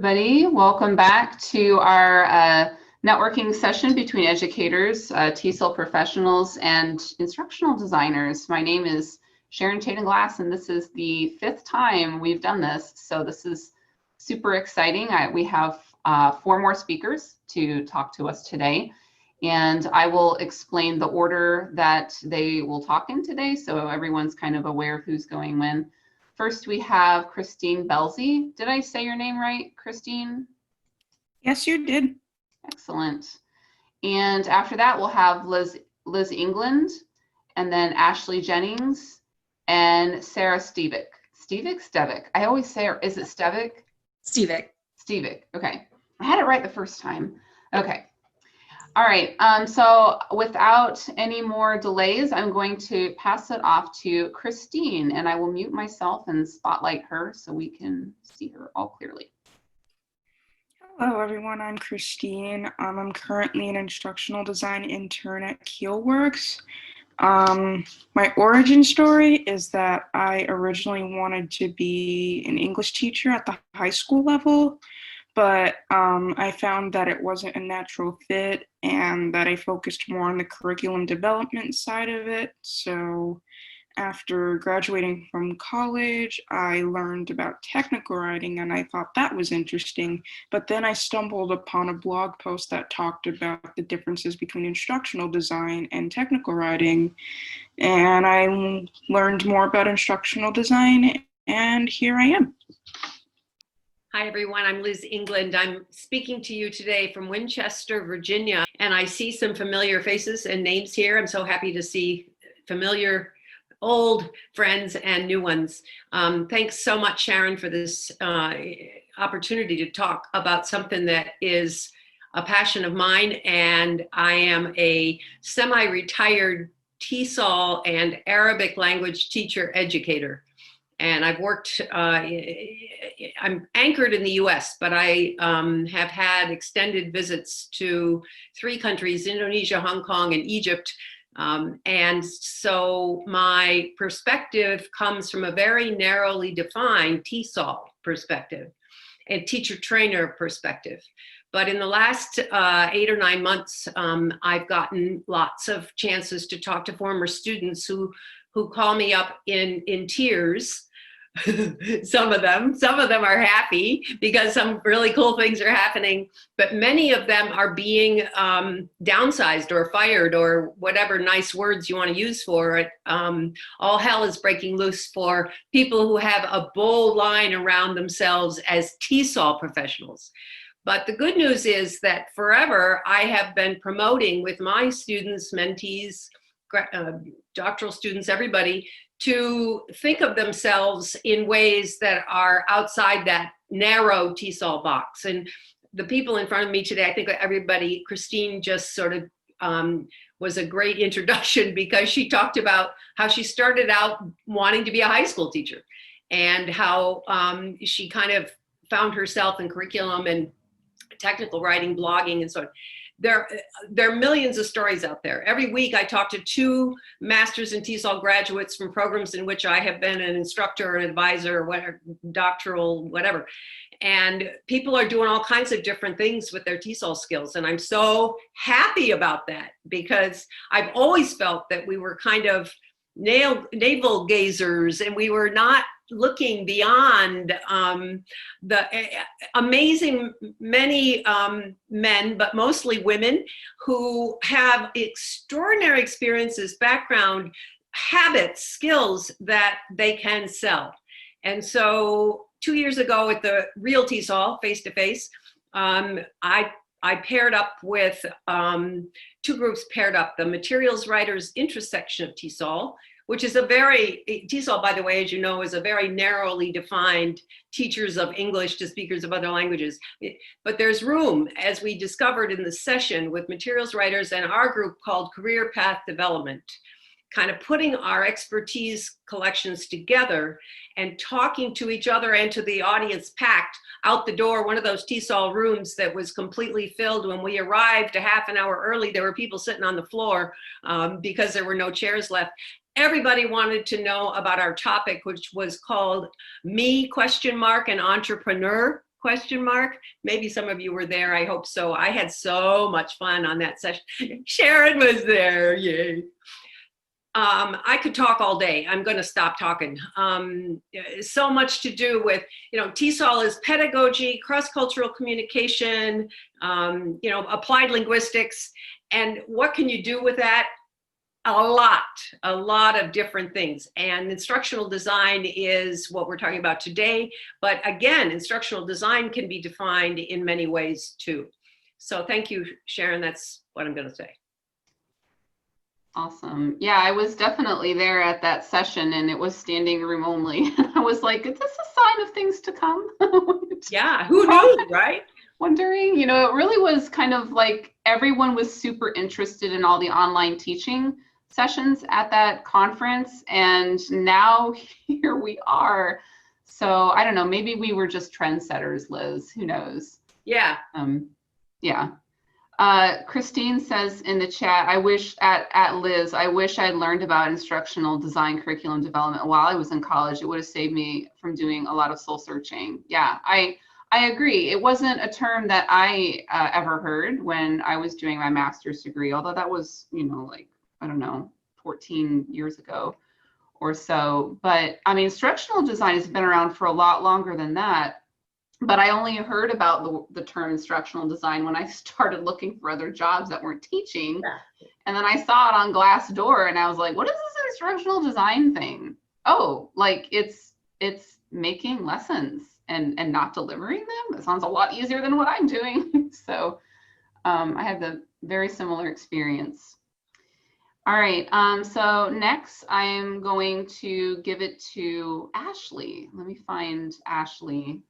everybody. Welcome back to our networking session between educators, TESOL professionals, and instructional designers. My name is Sharon Tjaden-Glass, and this is the 5th time we've done this, so this is super exciting. We have 4 more speakers to talk to us today, and I will explain the order that they will talk in today, so everyone's kind of aware of who's going when. First, we have Christine Belzie. Did I say your name right, Christine? Yes, you did. Excellent. And after that, we'll have Liz England, and then Ashley Jennings, and Sara Stevick. Stevick? I always say, is it Stevick? Stevick. Stevick, okay. I had it right the first time. Okay. All right, so without any more delays, I'm going to pass it off to Christine, and I will mute myself and spotlight her so we can see her all clearly. Hello, everyone. I'm Christine. I'm currently an instructional design intern at KeelWorks. My origin story is that I originally wanted to be an English teacher at the high school level, but I found that it wasn't a natural fit and that I focused more on the curriculum development side of it. So after graduating from college, I learned about technical writing and I thought that was interesting. But then I stumbled upon a blog post that talked about the differences between instructional design and technical writing. And I learned more about instructional design, and here I am. Hi, everyone. I'm Liz England. I'm speaking to you today from Winchester, Virginia, and I see some familiar faces and names here. I'm so happy to see familiar old friends and new ones. Thanks so much, Sharon, for this opportunity to talk about something that is a passion of mine. And I am a semi-retired TESOL and Arabic language teacher educator. And I've worked, I'm anchored in the US, but I have had extended visits to 3 countries, Indonesia, Hong Kong, and Egypt. And so my perspective comes from a very narrowly defined TESOL perspective and teacher trainer perspective. But in the last 8 or 9 months, I've gotten lots of chances to talk to former students who call me up in tears. Some of them are happy because some really cool things are happening, but many of them are being downsized or fired or whatever nice words you want to use for it. All hell is breaking loose for people who have a bold line around themselves as TESOL professionals. But the good news is that forever I have been promoting with my students, mentees, doctoral students, everybody, to think of themselves in ways that are outside that narrow TESOL box. And the people in front of me today, I think everybody, Christine just sort of was a great introduction because she talked about how she started out wanting to be a high school teacher and how she kind of found herself in curriculum and technical writing, blogging, and so on. There are millions of stories out there. Every week I talk to 2 masters in TESOL graduates from programs in which I have been an instructor or an advisor or whatever, doctoral, whatever. And people are doing all kinds of different things with their TESOL skills. And I'm so happy about that because I've always felt that we were kind of navel gazers and we were not looking beyond the amazing many men, but mostly women who have extraordinary experiences, background, habits, skills that they can sell. And so 2 years ago at the real TESOL, face-to-face, I paired up with 2 groups paired up, the materials writers intersection of TESOL, which is TESOL, by the way, as you know, is a very narrowly defined teachers of English to speakers of other languages. But there's room, as we discovered in the session with materials writers and our group called Career Path Development, kind of putting our expertise collections together and talking to each other and to the audience packed out the door, one of those TESOL rooms that was completely filled. When we arrived a half an hour early, there were people sitting on the floor because there were no chairs left. Everybody wanted to know about our topic, which was called Me ? An Entrepreneur ? Question mark. Maybe some of you were there. I hope so. I had so much fun on that session. Sharon was there. Yay. I could talk all day. I'm going to stop talking. So much to do with, TESOL is pedagogy, cross-cultural communication, applied linguistics. And what can you do with that? A lot of different things. And instructional design is what we're talking about today. But again, instructional design can be defined in many ways too. So thank you, Sharon. That's what I'm going to say. Awesome. Yeah, I was definitely there at that session, and it was standing room only. I was like, is this a sign of things to come? Yeah, who knew, right? Wondering, it really was kind of like everyone was super interested in all the online teaching sessions at that conference, and now here we are. So I don't know, maybe we were just trendsetters, Liz, who knows? Yeah. Yeah. Christine says in the chat, I wish at Liz, I wish I'd learned about instructional design curriculum development while I was in college. It would have saved me from doing a lot of soul searching. Yeah, I agree. It wasn't a term that I ever heard when I was doing my master's degree, although that was, like, I don't know, 14 years ago or so. But I mean, instructional design has been around for a lot longer than that. But I only heard about the term instructional design when I started looking for other jobs that weren't teaching. Yeah. And then I saw it on Glassdoor and I was like, what is this instructional design thing? Oh, like it's making lessons and not delivering them? It sounds a lot easier than what I'm doing. So I had the very similar experience. All right, so next I'm going to give it to Ashley. Let me find Ashley.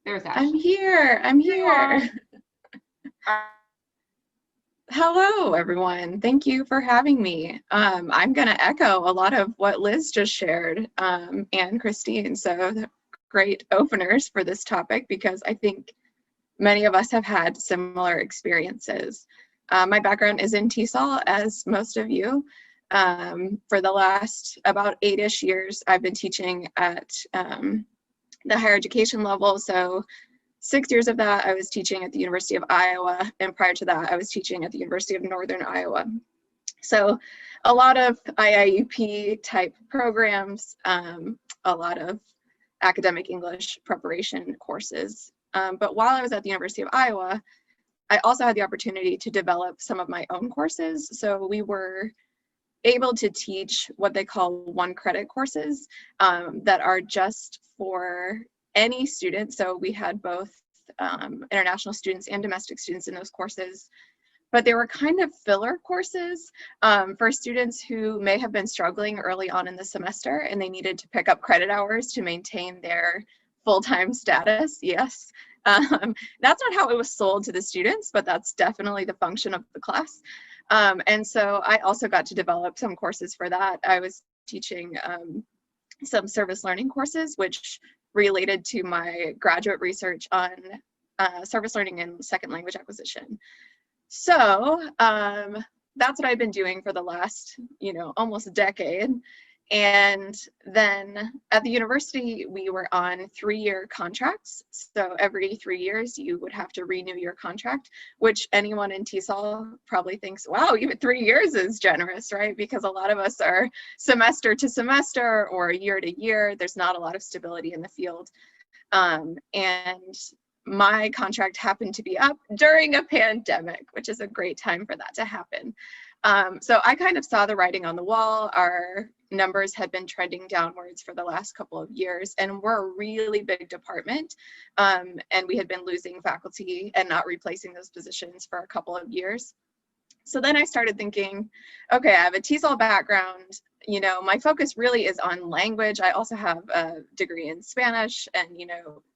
There's Ashley. I'm here. Hello, everyone. Thank you for having me. I'm going to echo a lot of what Liz just shared and Christine. So great openers for this topic because I think many of us have had similar experiences. My background is in TESOL, as most of you. For the last about 8-ish years, I've been teaching at the higher education level. So 6 years of that, I was teaching at the University of Iowa. And prior to that, I was teaching at the University of Northern Iowa. So a lot of IIUP type programs, a lot of academic English preparation courses. But while I was at the University of Iowa, I also had the opportunity to develop some of my own courses. So we were able to teach what they call 1-credit courses that are just for any student. So we had both international students and domestic students in those courses, but they were kind of filler courses for students who may have been struggling early on in the semester and they needed to pick up credit hours to maintain their full-time status. Yes, that's not how it was sold to the students, but that's definitely the function of the class. And so I also got to develop some courses for that. I was teaching some service learning courses, which related to my graduate research on service learning and second language acquisition. So that's what I've been doing for the last, almost a decade. And then at the university, we were on 3-year contracts. So every 3 years, you would have to renew your contract, which anyone in TESOL probably thinks, wow, even 3 years is generous, right? Because a lot of us are semester to semester or year to year. There's not a lot of stability in the field. And my contract happened to be up during a pandemic, which is a great time for that to happen. So I kind of saw the writing on the wall. Our numbers had been trending downwards for the last couple of years, and we're a really big department, and we had been losing faculty and not replacing those positions for a couple of years. So then I started thinking, okay, I have a TESOL background. My focus really is on language. I also have a degree in Spanish, and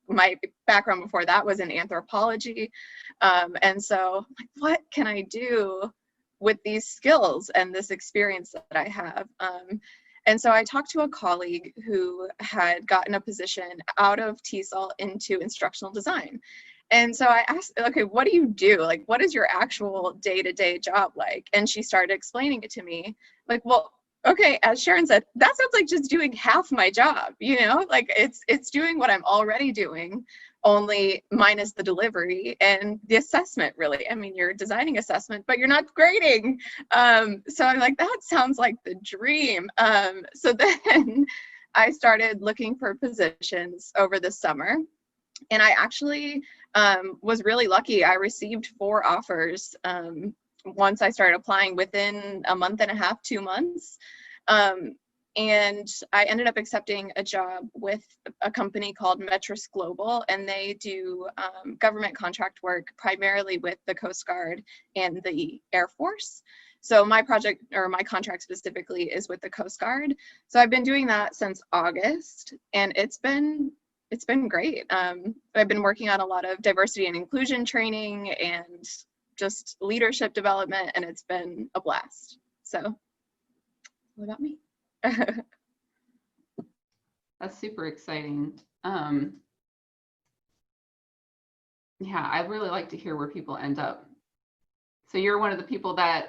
my background before that was in anthropology. And so, what can I do with these skills and this experience that I have? And so I talked to a colleague who had gotten a position out of TESOL into instructional design. And so I asked, okay, what do you do? What is your actual day-to-day job like? And she started explaining it to me. Well, okay, as Sharon said, that sounds like just doing half my job, you know, like it's doing what I'm already doing, only minus the delivery and the assessment, really. I mean, you're designing assessment, but you're not grading. So I'm like, that sounds like the dream. So then I started looking for positions over the summer, and I actually was really lucky. I received 4 offers once I started applying within a month and a half, 2 months. And I ended up accepting a job with a company called Metris Global, and they do government contract work primarily with the Coast Guard and the Air Force. So my project, or my contract specifically, is with the Coast Guard. So I've been doing that since August, and it's been great. I've been working on a lot of diversity and inclusion training and just leadership development, and it's been a blast. So what about me? That's super exciting. Yeah, I'd really like to hear where people end up. So you're one of the people that,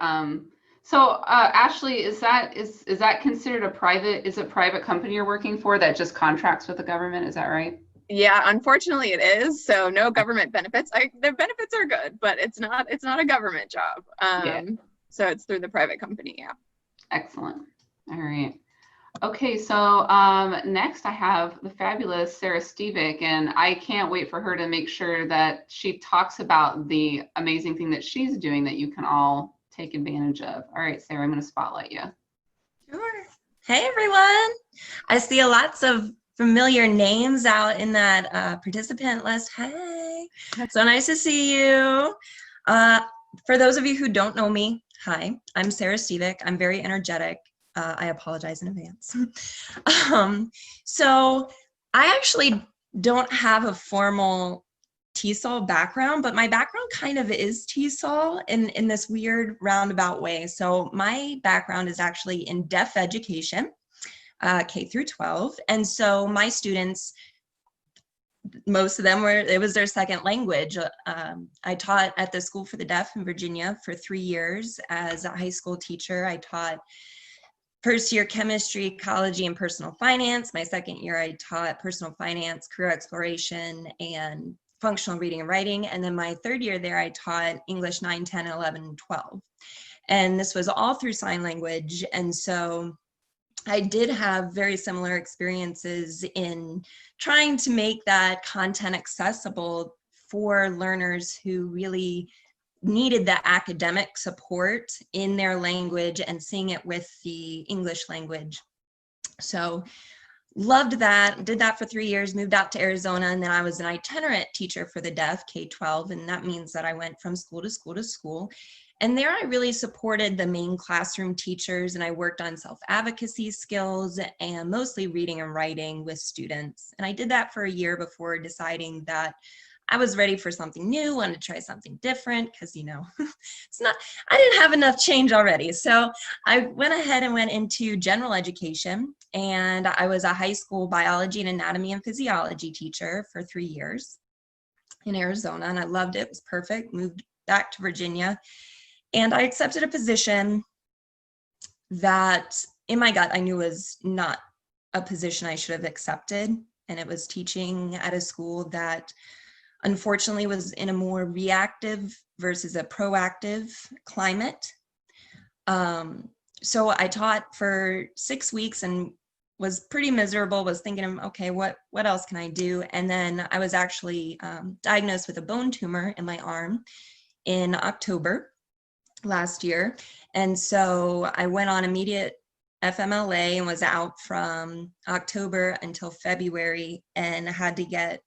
Ashley, is that considered a private company you're working for that just contracts with the government? Is that right? Yeah, unfortunately it is. So no government benefits. The benefits are good, but it's not a government job. Yeah. So it's through the private company. Yeah. Excellent. All right. Okay, so next I have the fabulous Sara Stevick, and I can't wait for her to make sure that she talks about the amazing thing that she's doing that you can all take advantage of. All right, Sara, I'm going to spotlight you. Sure. Hey, everyone. I see lots of familiar names out in that participant list. Hey, so nice to see you. For those of you who don't know me, hi, I'm Sara Stevick. I'm very energetic. I apologize in advance. So I actually don't have a formal TESOL background, but my background kind of is TESOL in this weird roundabout way. So my background is actually in deaf education, K through 12. And so my students, most of them it was their second language. I taught at the School for the Deaf in Virginia for 3 years as a high school teacher. I taught first year chemistry, ecology, and personal finance. My second year, I taught personal finance, career exploration, and functional reading and writing. And then my third year there, I taught English 9, 10, 11, and 12. And this was all through sign language. And so I did have very similar experiences in trying to make that content accessible for learners who really needed the academic support in their language and seeing it with the English language. So loved that, did that for 3 years, moved out to Arizona, and then I was an itinerant teacher for the deaf, K-12, and that means that I went from school to school to school. And there I really supported the main classroom teachers, and I worked on self-advocacy skills and mostly reading and writing with students. And I did that for a year before deciding that I was ready for something new, wanted to try something different because, you know, I didn't have enough change already. So I went ahead and went into general education, and I was a high school biology and anatomy and physiology teacher for 3 years in Arizona, and I loved it. It was perfect. Moved back to Virginia, and I accepted a position that in my gut I knew was not a position I should have accepted, and it was teaching at a school that unfortunately was in a more reactive versus a proactive climate. So I taught for 6 weeks and was pretty miserable, was thinking, okay, what else can I do? And then I was actually diagnosed with a bone tumor in my arm in October last year. And so I went on immediate FMLA and was out from October until February, and had to get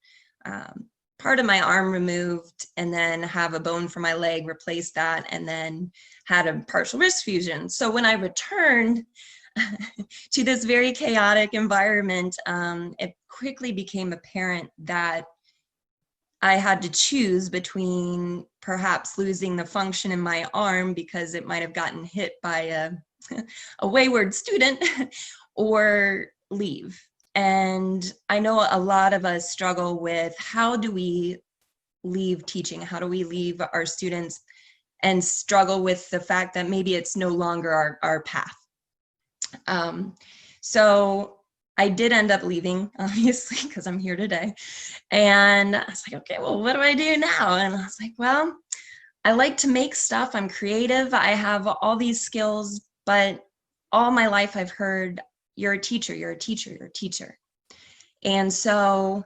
part of my arm removed and then have a bone for my leg, replace that, and then had a partial wrist fusion. So when I returned to this very chaotic environment, it quickly became apparent that I had to choose between perhaps losing the function in my arm because it might have gotten hit by a wayward student, or leave. And I know a lot of us struggle with, how do we leave teaching? How do we leave our students, and struggle with the fact that maybe it's no longer our path? So I did end up leaving, obviously, because I'm here today. And I was like, okay, well, what do I do now? And I was like, well, I like to make stuff. I'm creative. I have all these skills, but all my life I've heard, you're a teacher, you're a teacher, you're a teacher. And so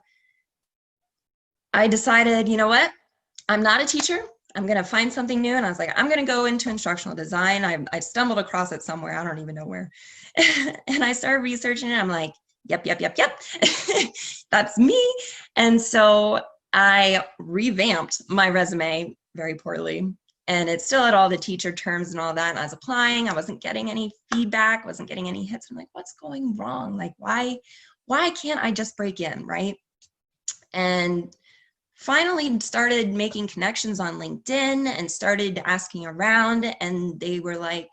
I decided, you know what? I'm not a teacher. I'm going to find something new. And I was like, I'm going to go into instructional design. I stumbled across it somewhere. I don't even know where. And I started researching it. I'm like, yep. That's me. And so I revamped my resume very poorly. And it still had all the teacher terms and all that. And I was applying. I wasn't getting any feedback. Wasn't getting any hits. I'm like, what's going wrong? Like, why can't I just break in, right? And finally started making connections on LinkedIn and started asking around, and they were like,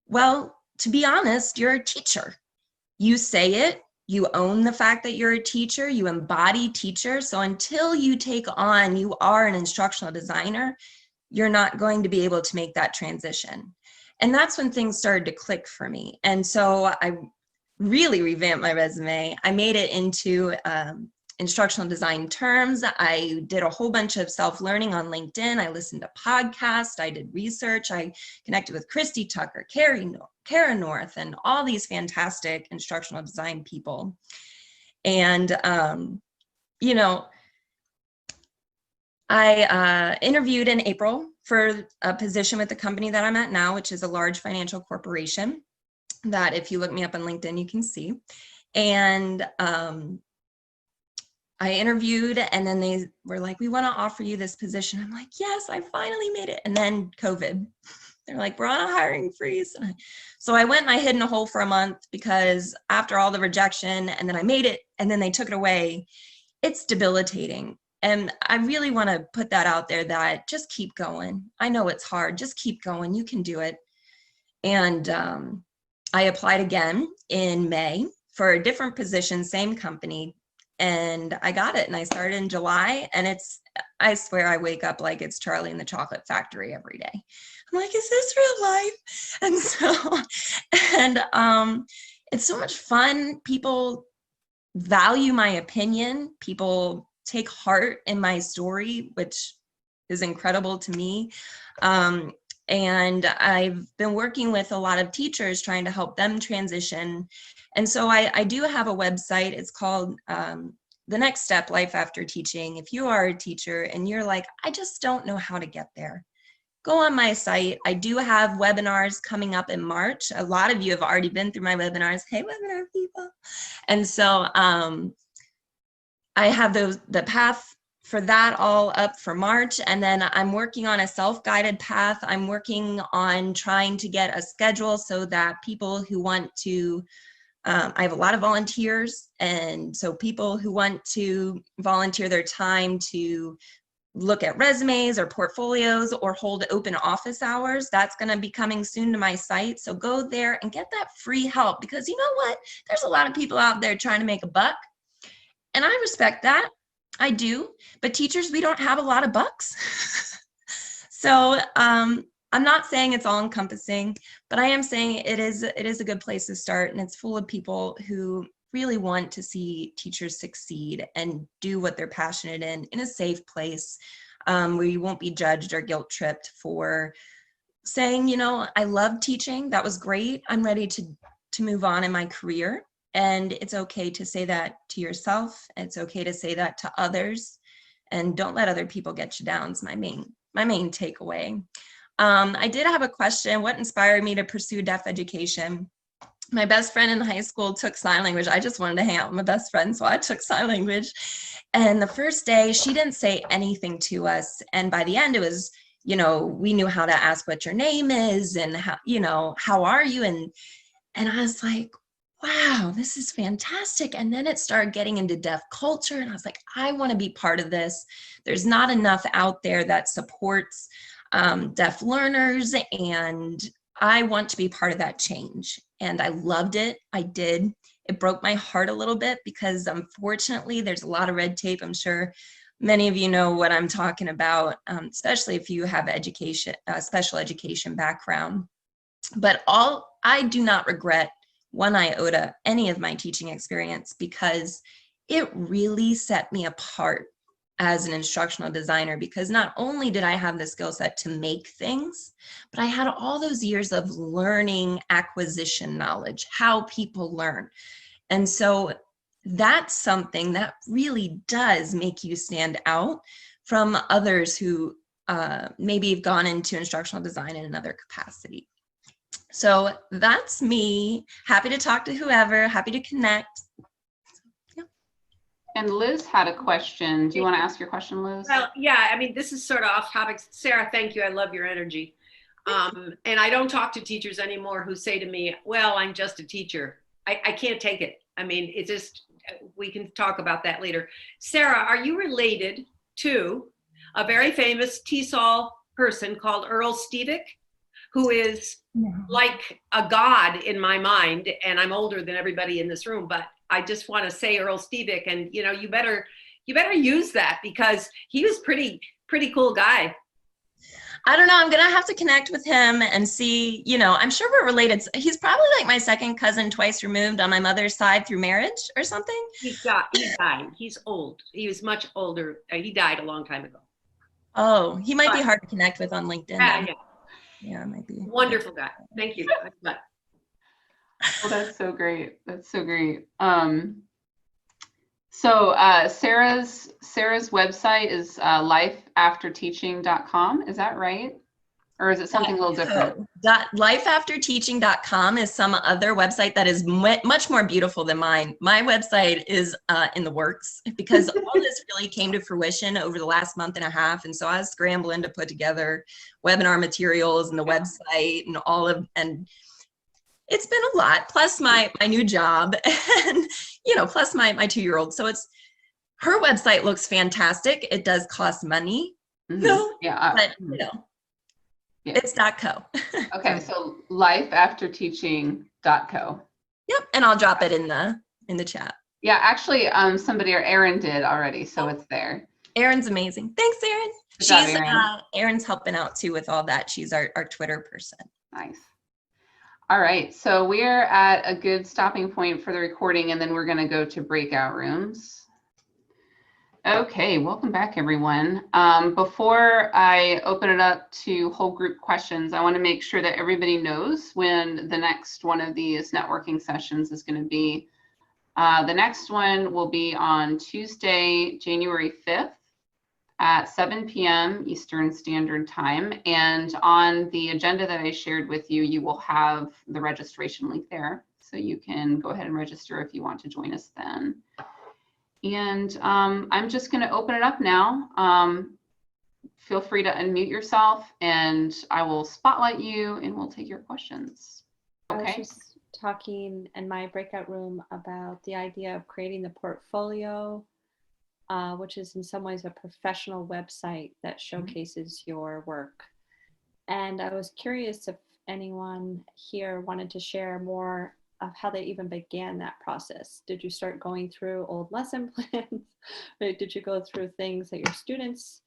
well, to be honest, you're a teacher. You say it, you own the fact that you're a teacher, you embody teacher. So until you take on, you are an instructional designer, you're not going to be able to make that transition. And that's when things started to click for me. And so I really revamped my resume. I made it into instructional design terms. I did a whole bunch of self-learning on LinkedIn. I listened to podcasts. I did research. I connected with Christy Tucker, Kara North, and all these fantastic instructional design people. And, you know, I interviewed in April for a position with the company that I'm at now, which is a large financial corporation that if you look me up on LinkedIn, you can see. And I interviewed, and then they were like, we want to offer you this position. I'm like, yes, I finally made it. And then COVID, they're like, we're on a hiring freeze. So I went and I hid in a hole for a month, because after all the rejection, and then I made it, and then they took it away, it's debilitating. And I really want to put that out there, that just keep going. I know it's hard, just keep going, you can do it. And I applied again in May for a different position, same company, and I got it. And I started in July, and I swear I wake up like it's Charlie and the Chocolate Factory every day. I'm like, is this real life? And so, it's so much fun. People value my opinion. People take heart in my story, which is incredible to me. And I've been working with a lot of teachers trying to help them transition. And so I do have a website. It's called The Next Step, Life After Teaching. If you are a teacher and you're like, I just don't know how to get there, go on my site. I do have webinars coming up in March. A lot of you have already been through my webinars. Hey, webinar people. And so I have the path for that all up for March. And then I'm working on a self-guided path. I'm working on trying to get a schedule so that people who want to, I have a lot of volunteers. And so people who want to volunteer their time to look at resumes or portfolios or hold open office hours, that's going to be coming soon to my site. So go there and get that free help, because you know what? There's a lot of people out there trying to make a buck. And I respect that. I do. But teachers, we don't have a lot of bucks. So I'm not saying it's all encompassing, but I am saying it is a good place to start. And it's full of people who really want to see teachers succeed and do what they're passionate in a safe place, where you won't be judged or guilt tripped for saying, you know, I love teaching. That was great. I'm ready to move on in my career. And it's okay to say that to yourself. It's okay to say that to others, and don't let other people get you down. It's my main takeaway. I did have a question. What inspired me to pursue deaf education? My best friend in high school took sign language. I just wanted to hang out with my best friend, so I took sign language. And the first day, she didn't say anything to us. And by the end, it was, you know, we knew how to ask what your name is and how, you know, how are you? And I was like, wow, this is fantastic. And then it started getting into deaf culture. And I was like, I want to be part of this. There's not enough out there that supports deaf learners. And I want to be part of that change. And I loved it. I did. It broke my heart a little bit, because unfortunately, there's a lot of red tape. I'm sure many of you know what I'm talking about, especially if you have education, special education background. But I do not regret one iota any of my teaching experience, because it really set me apart as an instructional designer, because not only did I have the skill set to make things, but I had all those years of learning acquisition knowledge, how people learn. And so that's something that really does make you stand out from others who maybe have gone into instructional design in another capacity. So that's me. Happy to talk to whoever, happy to connect. And Liz had a question. Do you want to ask your question, Liz? Well, yeah, I mean, this is sort of off topic. Sarah, thank you. I love your energy. And I don't talk to teachers anymore who say to me, well, I'm just a teacher. I can't take it. I mean, it's just, we can talk about that later. Sarah, are you related to a very famous TESOL person called Earl Stevick, who is like a god in my mind? And I'm older than everybody in this room, but I just want to say Earl Stevick, and you know, you better use that, because he was pretty cool guy. I don't know. I'm going to have to connect with him and see, you know, I'm sure we're related. He's probably like my second cousin, twice removed on my mother's side through marriage or something. He died. He's old. He was much older. He died a long time ago. Oh, he might be hard to connect with on LinkedIn. Yeah, might be. Wonderful guy. Thank you. Well, that's so great. That's so great. So Sarah's website is lifeafterteaching.com. Is that right? Or is it something a little different? Lifeafterteaching.com is some other website that is much more beautiful than mine. My website is in the works, because all this really came to fruition over the last month and a half. And so I was scrambling to put together webinar materials and the website and it's been a lot, plus my new job and, you know, plus my 2-year-old. So her website looks fantastic. It does cost money. Mm-hmm. No, yeah, but you know, it's .co. Okay, so lifeafterteaching.co. Yep, and I'll drop it in the chat. Yeah, actually, somebody, or Erin did already, so it's there. Erin's amazing. Thanks, Erin. Good job, Erin. Erin's helping out too with all that. She's our Twitter person. Nice. All right, so we're at a good stopping point for the recording, and then we're going to go to breakout rooms. Okay, welcome back, everyone. Before I open it up to whole group questions, I want to make sure that everybody knows when the next one of these networking sessions is going to be. The next one will be on Tuesday, January 5th at 7 p.m. Eastern Standard Time. And on the agenda that I shared with you, you will have the registration link there. So you can go ahead and register if you want to join us then. And I'm just going to open it up now. Feel free to unmute yourself and I will spotlight you and we'll take your questions. Okay. I was just talking in my breakout room about the idea of creating the portfolio, which is in some ways a professional website that showcases your work. And I was curious if anyone here wanted to share more of how they even began that process. Did you start going through old lesson plans? Or did you go through things that your students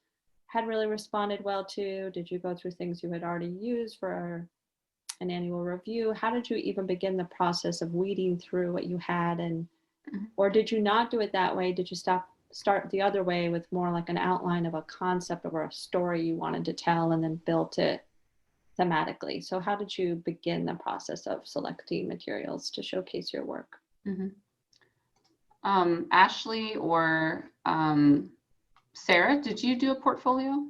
had really responded well to? Did you go through things you had already used for an annual review? How did you even begin the process of weeding through what you had? And or did you not do it that way? Did you start the other way with more like an outline of a concept or a story you wanted to tell and then built it thematically? So how did you begin the process of selecting materials to showcase your work? Ashley or Sarah, did you do a portfolio?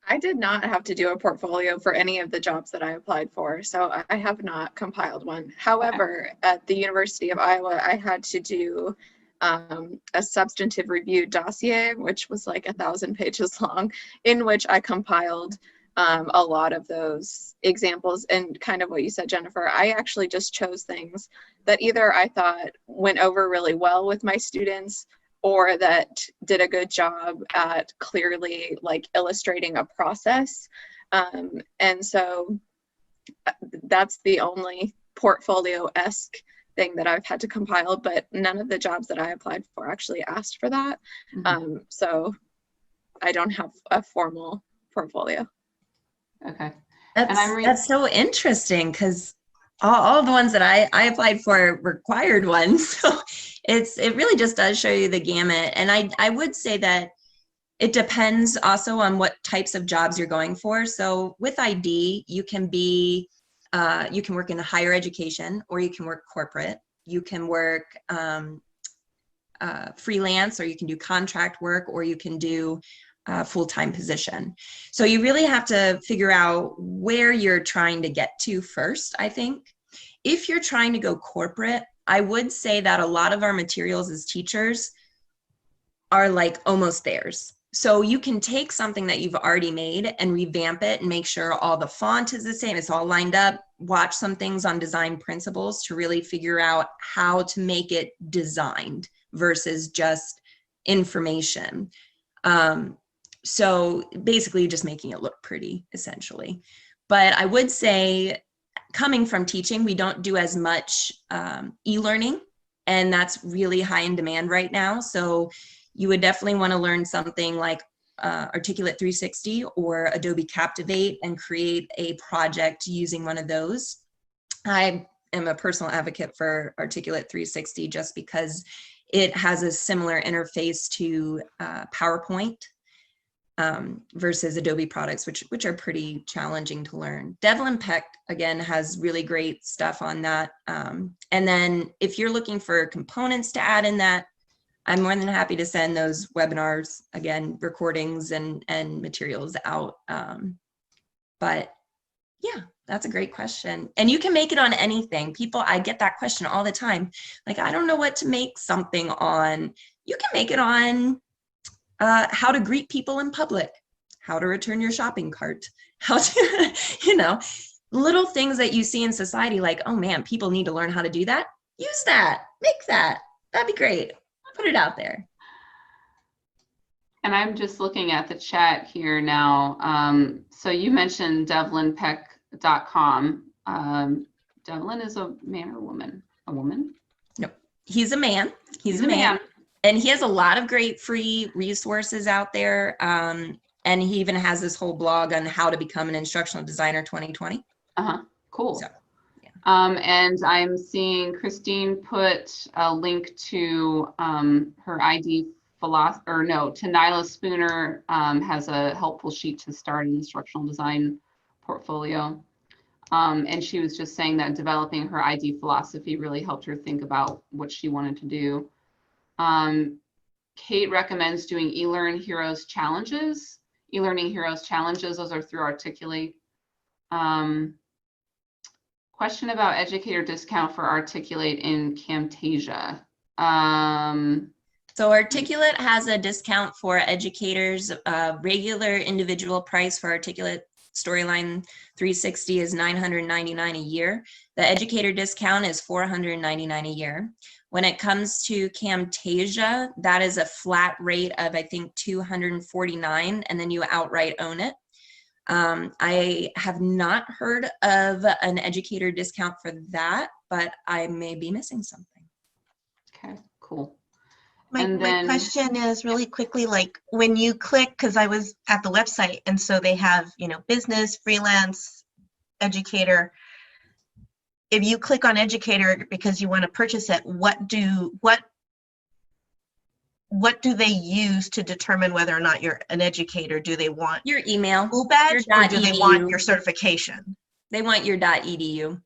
I did not have to do a portfolio for any of the jobs that I applied for, so I have not compiled one. However, at the University of Iowa, I had to do a substantive review dossier, which was like 1,000 pages long, in which I compiled a lot of those examples. And kind of what you said, Jennifer, I actually just chose things that either I thought went over really well with my students or that did a good job at clearly like illustrating a process. And so that's the only portfolio-esque thing that I've had to compile, but none of the jobs that I applied for actually asked for that. So I don't have a formal portfolio. Okay. That's so interesting, because all the ones that I applied for required ones. So it really just does show you the gamut. And I would say that it depends also on what types of jobs you're going for. So with ID, you can work in higher education, or you can work corporate. You can work freelance, or you can do contract work, or you can do full-time position. So you really have to figure out where you're trying to get to first, I think. If you're trying to go corporate, I would say that a lot of our materials as teachers are like almost theirs. So you can take something that you've already made and revamp it and make sure all the font is the same, it's all lined up, watch some things on design principles to really figure out how to make it designed versus just information. So basically just making it look pretty, essentially. But I would say, coming from teaching, we don't do as much e-learning, and that's really high in demand right now. So you would definitely want to learn something like Articulate 360 or Adobe Captivate and create a project using one of those. I am a personal advocate for Articulate 360 just because it has a similar interface to PowerPoint versus Adobe products, which are pretty challenging to learn. Devlin Peck, again, has really great stuff on that. And then if you're looking for components to add in that, I'm more than happy to send those webinars, again, recordings and materials out. But yeah, that's a great question. And you can make it on anything. I get that question all the time. Like, I don't know what to make something on. You can make it on how to greet people in public, how to return your shopping cart, how to, little things that you see in society like, oh man, people need to learn how to do that. Use that, make that. That'd be great. Put it out there. And I'm just looking at the chat here now. So you mentioned devlinpeck.com. Devlin is a man or woman? A woman? No, he's a man. He's a man. And he has a lot of great free resources out there. And he even has this whole blog on how to become an instructional designer 2020. Cool. So, and I'm seeing Christine put a link to her ID philosophy, or no, to Nyla Spooner has a helpful sheet to start an instructional design portfolio. And she was just saying that developing her ID philosophy really helped her think about what she wanted to do. Kate recommends doing eLearn Heroes challenges. eLearning Heroes challenges, those are through Articulate. Question about educator discount for Articulate in Camtasia. So Articulate has a discount for educators. Regular individual price for Articulate Storyline 360 is $999 a year. The educator discount is $499 a year. When it comes to Camtasia, that is a flat rate of, I think, $249, and then you outright own it. I have not heard of an educator discount for that, but I may be missing something. Okay, cool. My question is really quickly, like when you click, because I was at the website and so they have, business, freelance, educator. If you click on educator because you want to purchase it, what do they use to determine whether or not you're an educator? Do they want your email, school badge, or do they want your certification? They want your .edu.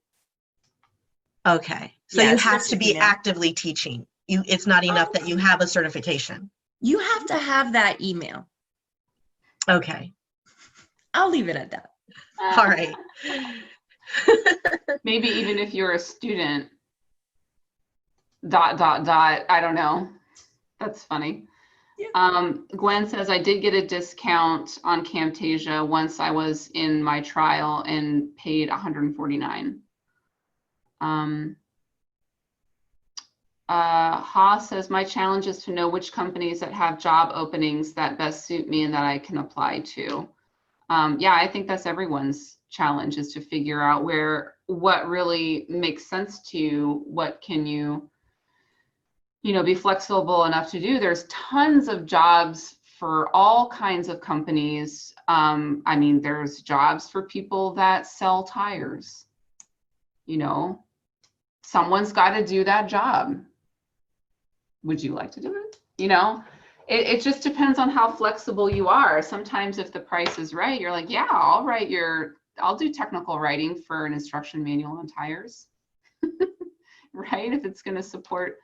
Okay, so you have to be actively teaching. It's not enough that you have a certification. You have to have that email. Okay. I'll leave it at that. All right. Maybe even if you're a student, ... I don't know. That's funny. Yeah. Gwen says, I did get a discount on Camtasia once I was in my trial and paid $149. Ha says, my challenge is to know which companies that have job openings that best suit me and that I can apply to. Yeah, I think that's everyone's challenge, is to figure out what really makes sense to you. What can you be flexible enough to do? There's tons of jobs for all kinds of companies. I mean, there's jobs for people that sell tires. You know, someone's got to do that job. Would you like to do it? You know, it just depends on how flexible you are. Sometimes if the price is right, you're like, yeah, I'll do technical writing for an instruction manual on tires, right? If it's going to support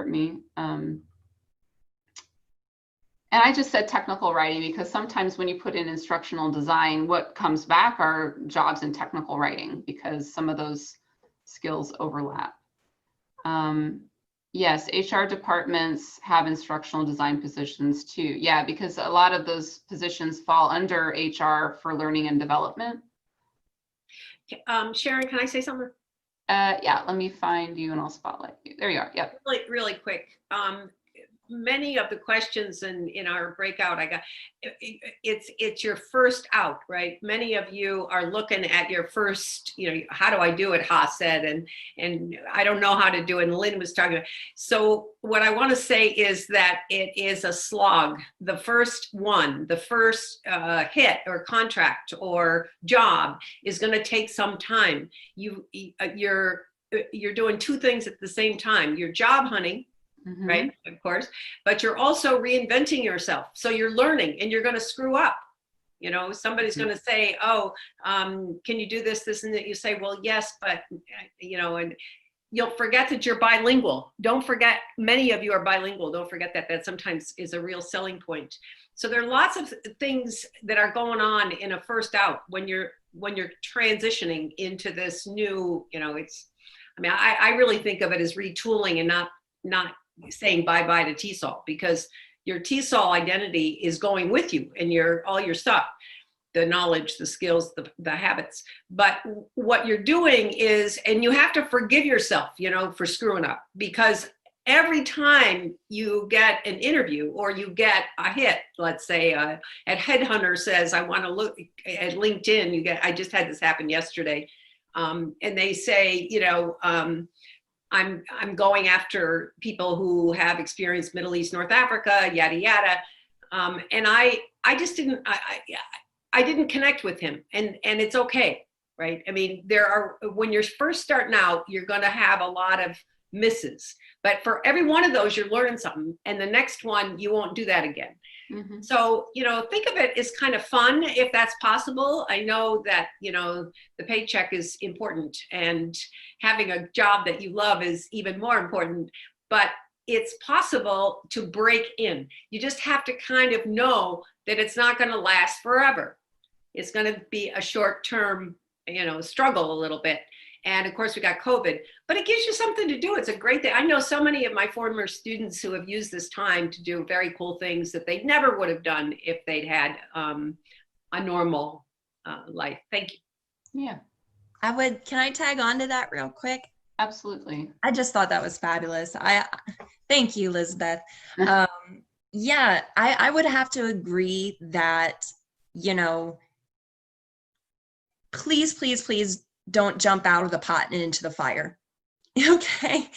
me. And I just said technical writing because sometimes when you put in instructional design, what comes back are jobs in technical writing because some of those skills overlap. Yes, HR departments have instructional design positions too. Yeah, because a lot of those positions fall under HR for learning and development. Sharon, can I say something? Yeah, let me find you and I'll spotlight you. There you are. Yep. Really quick. Many of the questions in our breakout, it's your first out, right? Many of you are looking at your first, how do I do it, Haas said, and I don't know how to do it, and Lynn was talking about. So what I want to say is that it is a slog. The first hit or contract or job is going to take some time. You're doing two things at the same time. You're job hunting, right? Of course, but you're also reinventing yourself. So you're learning and you're going to screw up. Somebody's going to say, oh, can you do this, and that? You say, well, yes, but, and you'll forget that you're bilingual. Don't forget, many of you are bilingual. Don't forget that sometimes is a real selling point. So there are lots of things that are going on in a first out when you're transitioning into this new, I really think of it as retooling and not saying bye-bye to TESOL, because your TESOL identity is going with you and all your stuff, the knowledge, the skills, the habits. But what you're doing is, and you have to forgive yourself, for screwing up, because every time you get an interview or you get a hit, let's say at Headhunter says, I want to look at LinkedIn, I just had this happen yesterday. And they say, I'm going after people who have experienced Middle East, North Africa, yada, yada. And I just didn't, I didn't connect with him, and it's okay, right? I mean, when you're first starting out, you're going to have a lot of misses, but for every one of those, you're learning something. And the next one, you won't do that again. Mm-hmm. So, think of it as kind of fun if that's possible. I know that, the paycheck is important and having a job that you love is even more important, but it's possible to break in. You just have to kind of know that it's not going to last forever. It's going to be a short-term, struggle a little bit. And of course we got COVID, but it gives you something to do. It's a great thing. I know so many of my former students who have used this time to do very cool things that they never would have done if they'd had a normal life. Thank you. Yeah. Can I tag on to that real quick? Absolutely. I just thought that was fabulous. Thank you, Lizabeth. Yeah, I would have to agree that, please, please, please don't jump out of the pot and into the fire. Okay.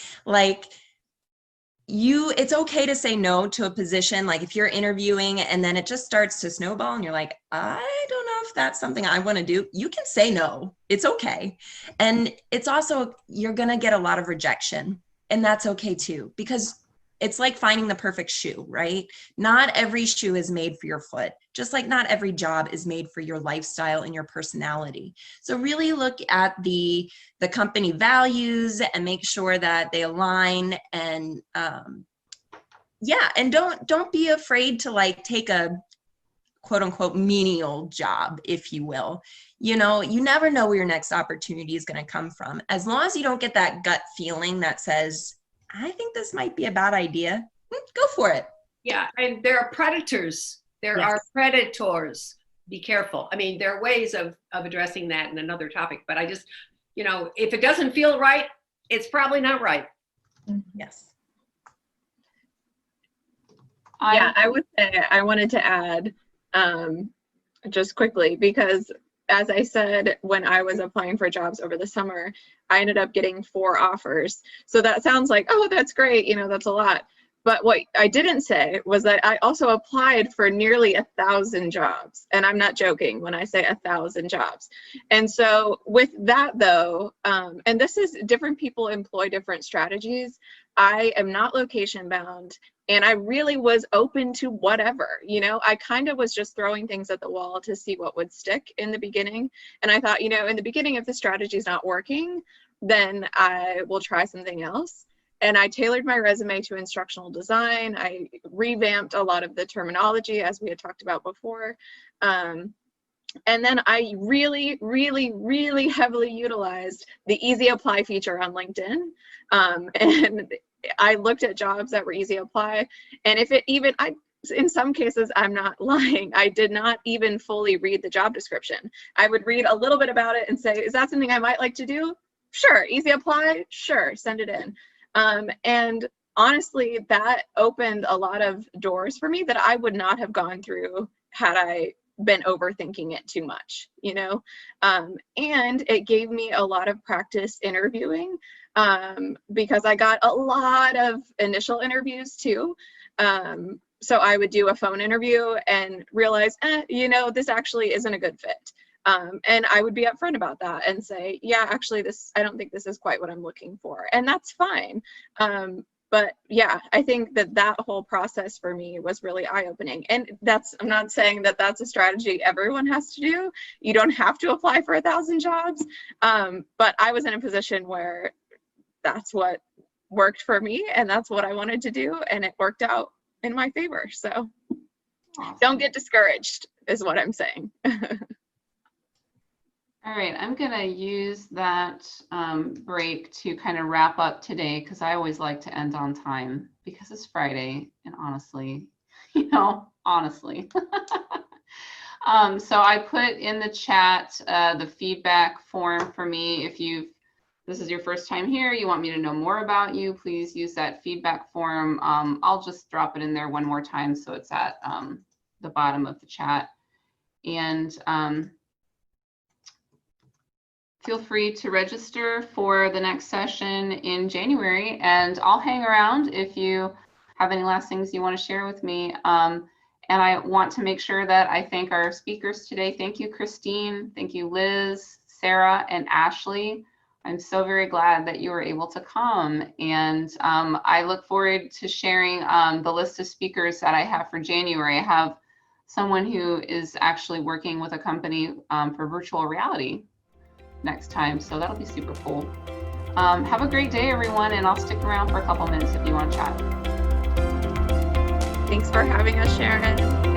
It's okay to say no to a position. Like if you're interviewing and then it just starts to snowball and you're like, I don't know if that's something I want to do. You can say no. It's okay. And it's also, you're going to get a lot of rejection, and that's okay too, because it's like finding the perfect shoe, right? Not every shoe is made for your foot, just like not every job is made for your lifestyle and your personality. So really look at the company values and make sure that they align, and and don't be afraid to take a quote unquote menial job, if you will. You never know where your next opportunity is going to come from. As long as you don't get that gut feeling that says, I think this might be a bad idea, go for it. Yeah, and there are predators. There are predators. Be careful. I mean, there are ways of addressing that in another topic, but I just, if it doesn't feel right, it's probably not right. Yes. I would say I wanted to add just quickly, because as I said, when I was applying for jobs over the summer, I ended up getting 4 offers. So that sounds like, oh, that's great. That's a lot. But what I didn't say was that I also applied for nearly 1,000 jobs. And I'm not joking when I say 1,000 jobs. And so with that though, and this is different people employ different strategies. I am not location bound, and I really was open to whatever, you know. I kind of was just throwing things at the wall to see what would stick in the beginning. And I thought, you know, in the beginning, if the strategy is not working, then I will try something else. And I tailored my resume to instructional design. I revamped a lot of the terminology, as we had talked about before. And then I really, really, really heavily utilized the easy apply feature on LinkedIn. And I looked at jobs that were easy apply. And if it even, in some cases, I'm not lying, I did not even fully read the job description. I would read a little bit about it and say, is that something I might like to do? Sure. Easy apply? Sure. Send it in. And honestly, that opened a lot of doors for me that I would not have gone through had I been overthinking it too much, you know. And it gave me a lot of practice interviewing, because I got a lot of initial interviews too. So I would do a phone interview and realize, you know, this actually isn't a good fit. And I would be upfront about that and say, yeah, actually I don't think this is quite what I'm looking for. And that's fine. But yeah, I think that whole process for me was really eye-opening. And I'm not saying that that's a strategy everyone has to do. You don't have to apply for 1,000 jobs. But I was in a position where that's what worked for me, and that's what I wanted to do. And it worked out in my favor. So Awesome. Don't get discouraged is what I'm saying. All right, I'm gonna use that break to kind of wrap up today, because I always like to end on time because it's Friday, and honestly, you know, honestly. So I put in the chat the feedback form for me. If this is your first time here, you want me to know more about you, please use that feedback form. I'll just drop it in there one more time so it's at the bottom of the chat. And feel free to register for the next session in January, and I'll hang around if you have any last things you want to share with me. And I want to make sure that I thank our speakers today. Thank you, Christine. Thank you, Liz, Sarah, and Ashley. I'm so very glad that you were able to come. And I look forward to sharing the list of speakers that I have for January. I have someone who is actually working with a company for virtual reality next time, so that'll be super cool. Have a great day, everyone, and I'll stick around for a couple minutes if you want to chat. Thanks for having us, Sharon.